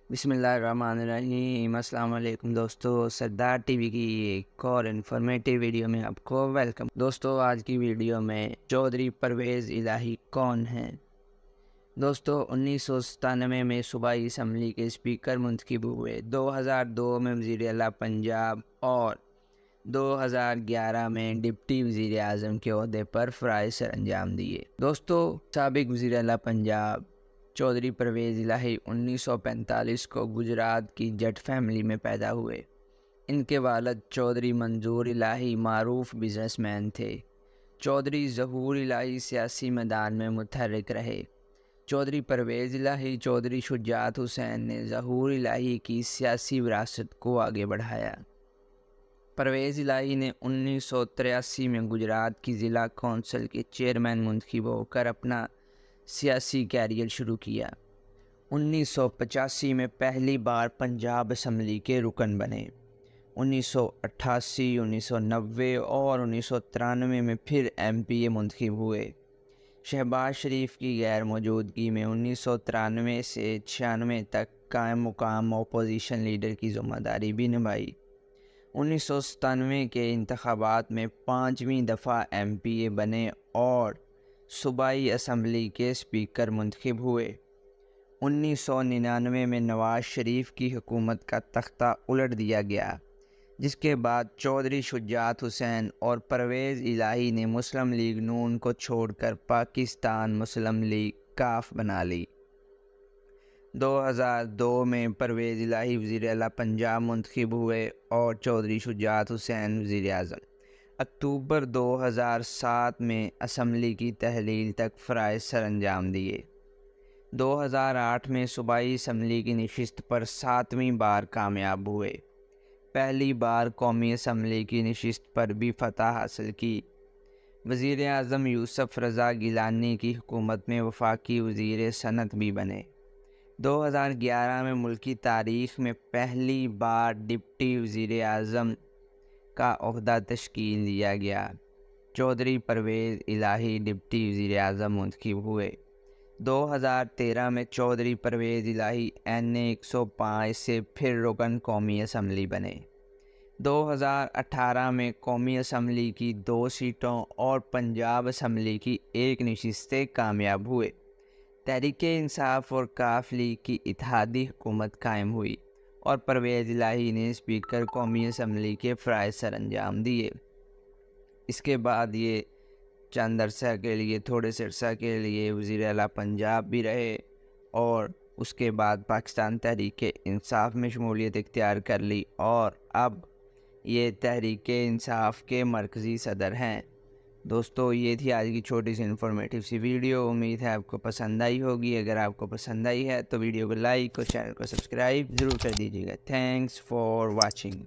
بسم اللہ الرحمن الرحیم۔ السلام علیکم دوستو، سردار ٹی وی کی ایک اور انفارمیٹیو ویڈیو میں آپ کو ویلکم۔ دوستو آج کی ویڈیو میں چودھری پرویز الہی کون ہیں؟ دوستو 1997 میں صوبائی اسمبلی کے اسپیکر منتخب ہوئے، 2002 میں وزیر اعلیٰ پنجاب اور 2011 میں ڈپٹی وزیر اعظم کے عہدے پر فرائض سر انجام دیے۔ دوستو سابق وزیر اعلیٰ پنجاب چودھری پرویز الہی 1945 کو گجرات کی جٹ فیملی میں پیدا ہوئے۔ ان کے والد چودھری منظور الہی معروف بزنس مین تھے۔ چودھری ظہور الہی سیاسی میدان میں متحرک رہے۔ چودھری پرویز الہی چودھری شجاعت حسین نے ظہور الہی کی سیاسی وراثت کو آگے بڑھایا۔ پرویز الہی نے 1983 میں گجرات کی ضلع کونسل کے چیئرمین منتخب ہو کر اپنا سیاسی کیریئر شروع کیا۔ 1985 میں پہلی بار پنجاب اسمبلی کے رکن بنے۔ 1988، 1990 اور 1993 میں پھر MP منتخب ہوئے۔ شہباز شریف کی غیر موجودگی میں 1993 سے 96 تک قائم مقام اپوزیشن لیڈر کی ذمہ داری بھی نبھائی۔ 1997 کے انتخابات میں 5ویں دفعہ MP بنے اور صوبائی اسمبلی کے اسپیکر منتخب ہوئے۔ 1999 میں نواز شریف کی حکومت کا تختہ الٹ دیا گیا، جس کے بعد چودھری شجاعت حسین اور پرویز الہی نے مسلم لیگ نون کو چھوڑ کر پاکستان مسلم لیگ کاف بنا لی۔ 2002 میں پرویز الہی وزیر اعلیٰ پنجاب منتخب ہوئے اور چودھری شجاعت حسین وزیر اعظم۔ اکتوبر 2007 میں اسمبلی کی تحلیل تک فرائض سر انجام دیے۔ 2008 میں صوبائی اسمبلی کی نشست پر 7ویں بار کامیاب ہوئے۔ پہلی بار قومی اسمبلی کی نشست پر بھی فتح حاصل کی۔ وزیر اعظم یوسف رضا گیلانی کی حکومت میں وفاقی وزیر صنعت بھی بنے۔ 2011 میں ملکی تاریخ میں پہلی بار ڈپٹی وزیر اعظم کا عہدہ تشکیل دیا گیا۔ چودھری پرویز الہی ڈپٹی وزیر اعظم منتخب ہوئے۔ 2013 میں چودھری پرویز الہی NA 105 سے پھر رکن قومی اسمبلی بنے۔ 2018 میں قومی اسمبلی کی 2 سیٹوں اور پنجاب اسمبلی کی 1 نشست سے کامیاب ہوئے۔ تحریک انصاف اور کاف لیگ کی اتحادی حکومت قائم ہوئی اور پرویز الہی نے اسپیکر قومی اسمبلی کے فرائض سر انجام دیے۔ اس کے بعد یہ چند عرصہ کے لیے تھوڑے سے عرصہ کے لیے وزیر اعلیٰ پنجاب بھی رہے اور اس کے بعد پاکستان تحریک انصاف میں شمولیت اختیار کر لی اور اب یہ تحریک انصاف کے مرکزی صدر ہیں۔ دوستو یہ تھی آج کی چھوٹی سی انفارمیٹیو سی ویڈیو، امید ہے آپ کو پسند آئی ہوگی۔ اگر آپ کو پسند آئی ہے تو ویڈیو کو لائک اور چینل کو سبسکرائب ضرور کر دیجیے گا۔ Thanks for watching.